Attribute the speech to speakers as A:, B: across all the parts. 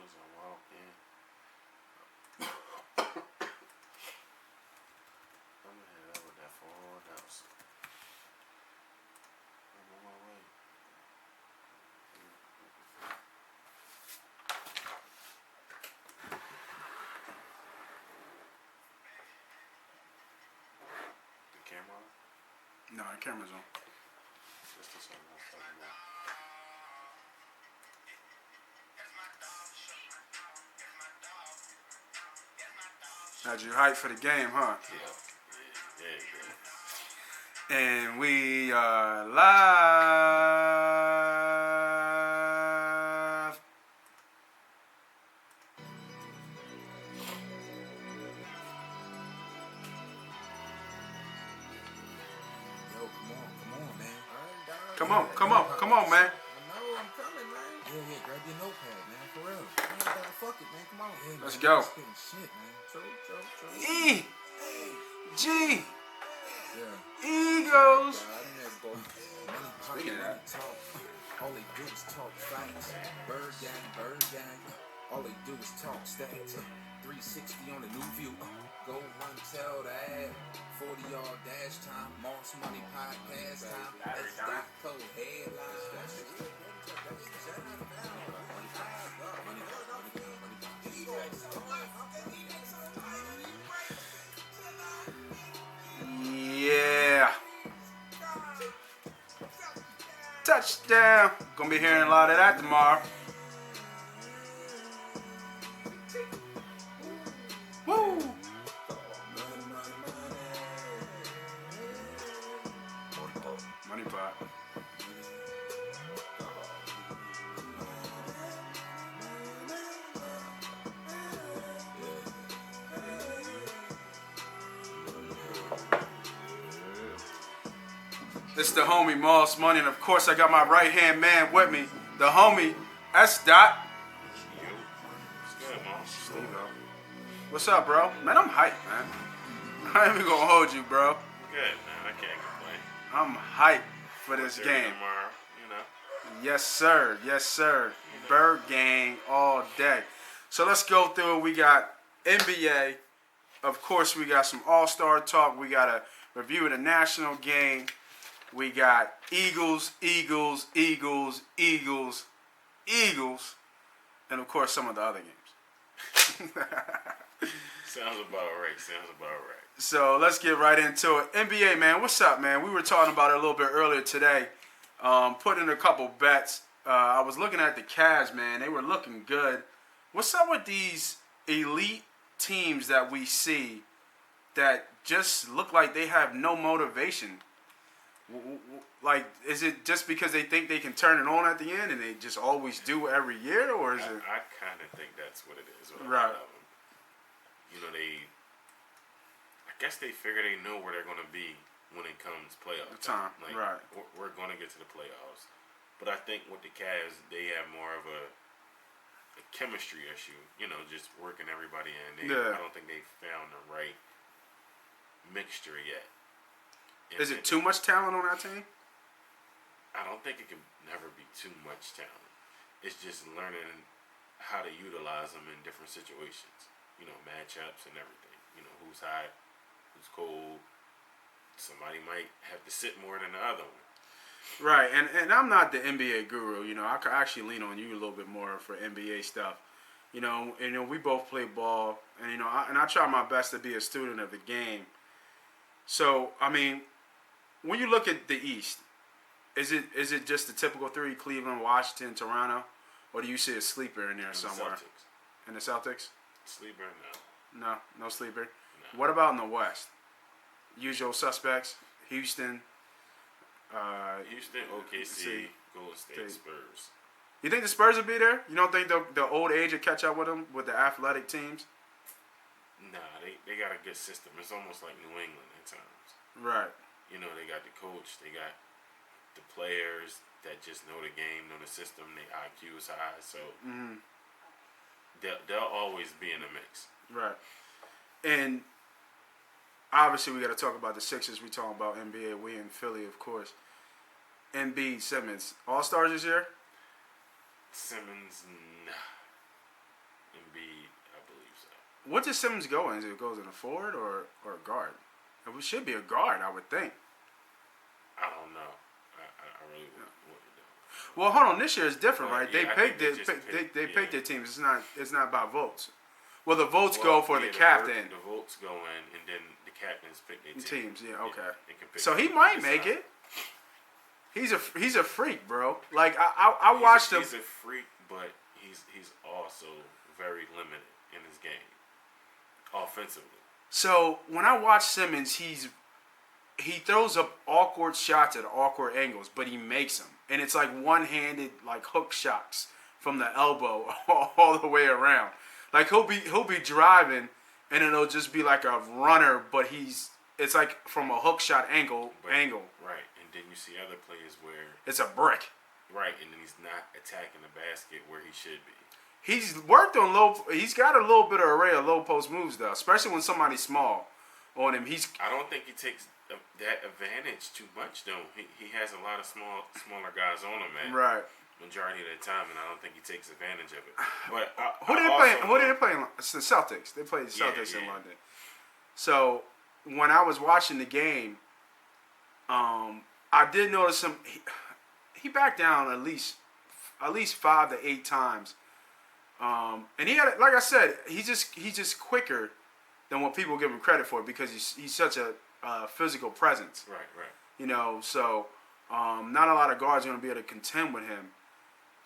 A: as I walk in. I'm gonna head out with that $4. I'm on my way. The camera on?
B: No, the camera's on.
A: That's the song I was talking about.
B: Had you hyped for the game, huh?
A: Yeah.
B: And we are live.
C: Yo, come on, man.
B: Come on, man.
C: I know, I'm coming, man. Yeah, grab your notepad, man, for real. Man, fuck it, man, come on. Yeah,
B: Let's
C: man,
B: go.
C: spitting shit, man. True.
B: E G
C: Yeah.
B: Eagles.
C: Speaking of that, talk. All they do is talk facts. Bird gang. All they do is talk stats. 360 on the new view. Go run, tell the ad. 40-yard dash time. Moss MoneyPot Podcast time. SDOT headlines.
B: Yeah. Touchdown. Gonna be hearing a lot of that tomorrow. Woo. MoneyPot. This is the homie Moss Money, and of course I got my right hand man with me, the homie SDOT.
A: Yo. What's good, Moss?
B: What's up, bro? Man, I'm hyped, man. I ain't even gonna hold you, bro.
A: Good, man. I can't complain.
B: I'm hyped for this game.
A: Tomorrow,
B: Yes, sir. Bird gang all day. So let's go through it. We got NBA. Of course, we got some All-Star talk. We got a review of the national game. We got Eagles, and of course some of the other games.
A: Sounds about right.
B: So let's get right into it. NBA, man, what's up, man? We were talking about it a little bit earlier today. Put in a couple bets. I was looking at the Cavs, man. They were looking good. What's up with these elite teams that we see that just look like they have no motivation? Like, is it just because they think they can turn it on at the end and they just always do every year, or is it?
A: I kind of think that's what it is.
B: Right.
A: You know, I guess they figure they know where they're going to be when it comes playoff time. Like,
B: right.
A: We're going to get to the playoffs. But I think with the Cavs, they have more of a chemistry issue, you know, just working everybody in. I don't think they found the right mixture yet.
B: Is it too much talent on that team?
A: I don't think it can never be too much talent. It's just learning how to utilize them in different situations. You know, matchups and everything. You know, who's hot, who's cold. Somebody might have to sit more than the other one.
B: Right, and I'm not the NBA guru. You know, I could actually lean on you a little bit more for NBA stuff. You know, we both play ball, and I try my best to be a student of the game. So, I mean, when you look at the East, is it just the typical three: Cleveland, Washington, Toronto, or do you see a sleeper in there somewhere? In the Celtics?
A: Sleeper, no.
B: No sleeper.
A: No.
B: What about in the West? Usual suspects: Houston.
A: OKC, Golden State, Spurs.
B: You think the Spurs will be there? You don't think the old age will catch up with them with the athletic teams?
A: Nah, they got a good system. It's almost like New England at times.
B: Right.
A: You know, they got the coach, they got the players that just know the game, know the system. Their IQ is high, so they'll always be in the mix.
B: Right. And obviously, we got to talk about the Sixers. We talking about NBA. We in Philly, of course. Embiid, Simmons, All-Stars this year?
A: Simmons, nah.
B: what does Simmons go in? Is it goes in a forward or a guard? It should be a guard, I would think.
A: I don't know. I really wouldn't know.
B: Well, hold on. This year is different, right?
A: Yeah,
B: They picked they picked their teams. It's not by votes. Well, the votes go for the captain.
A: The votes go in, and then the captains pick their
B: teams. Yeah, okay.
A: Yeah,
B: so he might make it. He's a freak, bro. Like I watched him.
A: He's a freak, but he's also very limited in his game, offensively.
B: So when I watch Simmons, he throws up awkward shots at awkward angles, but he makes them, and it's like one-handed like hook shots from the elbow all the way around. Like he'll be driving, and it'll just be like a runner, but it's like from a hook shot angle.
A: Right, and then you see other players where
B: it's a brick.
A: Right, and then he's not attacking the basket where he should be.
B: He's worked on he's got a little bit of array of low post moves though, especially when somebody's small on him.
A: I don't think he takes that advantage too much though. He has a lot of smaller guys on him, man.
B: Right.
A: Majority of the time, and I don't think he takes advantage of it. But
B: who did they play? It's the Celtics. They played the Celtics in London. So when I was watching the game, I did notice him. He backed down at least 5 to 8 times, and he had, like I said, he's just quicker than what people give him credit for because he's such a physical presence.
A: Right.
B: You know, so not a lot of guards are going to be able to contend with him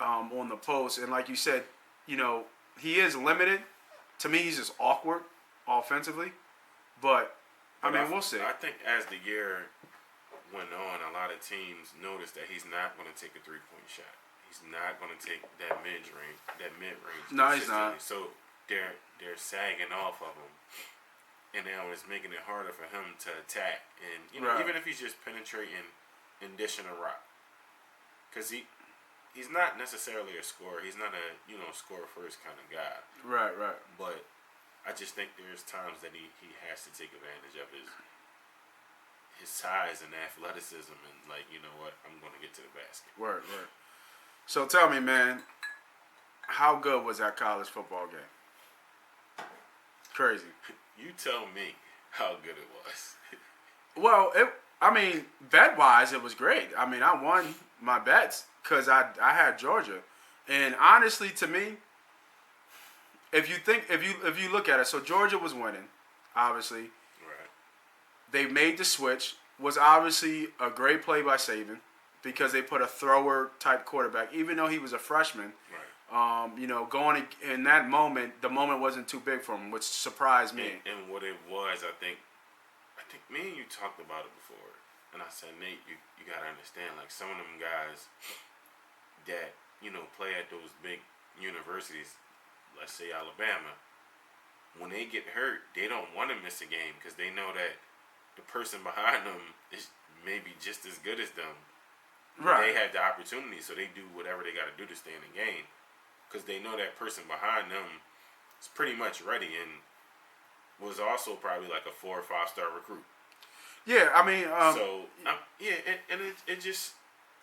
B: on the post. And like you said, you know, he is limited. To me, he's just awkward offensively. But I mean, we'll see.
A: I think as the year went on, a lot of teams noticed that he's not going to take a 3-point shot. He's not going to take that mid range.
B: No, he's not.
A: So they're sagging off of him, and now it's making it harder for him to attack. And you know, even if he's just penetrating and dishing a rock, because he's not necessarily a scorer. He's not a score first kind of guy.
B: Right.
A: But I just think there's times that he has to take advantage of his size and athleticism, and like, you know what, I'm going to get to the basket.
B: Word. So tell me, man, how good was that college football game? Crazy.
A: You tell me how good it was.
B: Well, bet-wise, it was great. I mean, I won my bets because I had Georgia, and honestly, to me, if you look at it, so Georgia was winning, obviously.
A: Right.
B: They made the switch. Was obviously a great play by Saban because they put a thrower type quarterback, even though he was a freshman.
A: Right.
B: Going in that moment, the moment wasn't too big for him, which surprised me.
A: And what it was, I think me and you talked about it before, and I said, Nate, you gotta understand, like some of them guys that play at those big universities, let's say Alabama, when they get hurt, they don't want to miss a game because they know that the person behind them is maybe just as good as them. Right. They have the opportunity, so they do whatever they got to do to stay in the game because they know that person behind them is pretty much ready and was also probably like a 4 or 5 star recruit.
B: Yeah, I mean,
A: and it just,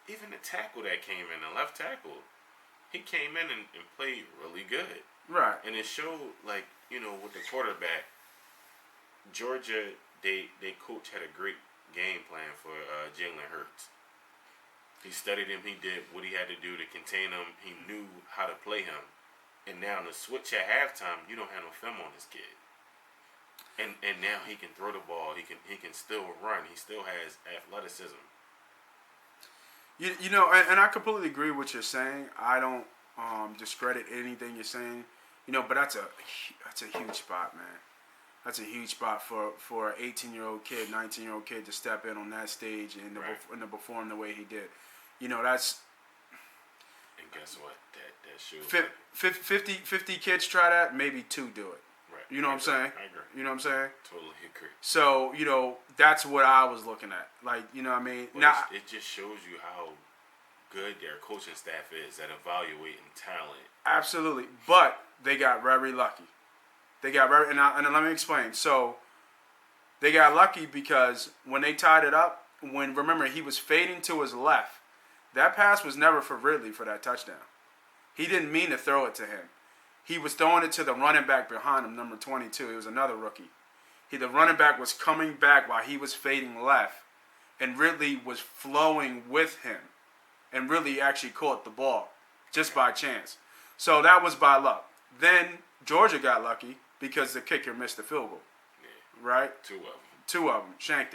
A: even the tackle that came in, the left tackle, he came in and played really good.
B: Right.
A: And it showed, like, with the quarterback, Georgia, they coach had a great game plan for Jalen Hurts. He studied him. He did what he had to do to contain him. He knew how to play him. And now in the switch at halftime, you don't have no film on this kid. And now he can throw the ball. He can still run. He still has athleticism.
B: And I completely agree with what you're saying. I don't discredit anything you're saying. But that's a huge spot, man. That's a huge spot for an 18-year-old kid, 19-year-old kid to step in on that stage and to perform the way he did. That's.
A: And guess what? That shows.
B: 50 kids try that, maybe 2 do it.
A: Right.
B: You know what I'm saying?
A: I agree.
B: You know what I'm saying?
A: Totally agree.
B: So, that's what I was looking at. Like, you know what I mean?
A: But
B: now,
A: it just shows you how good their coaching staff is at evaluating talent.
B: Absolutely. But they got very lucky. And let me explain. So, they got lucky because when they tied it up, remember, he was fading to his left. That pass was never for Ridley for that touchdown. He didn't mean to throw it to him. He was throwing it to the running back behind him, number 22. It was another rookie. The running back was coming back while he was fading left, and Ridley was flowing with him, and Ridley actually caught the ball just by chance. So that was by luck. Then Georgia got lucky because the kicker missed the field goal.
A: Yeah.
B: Right?
A: Two of them.
B: Two of them shanked it.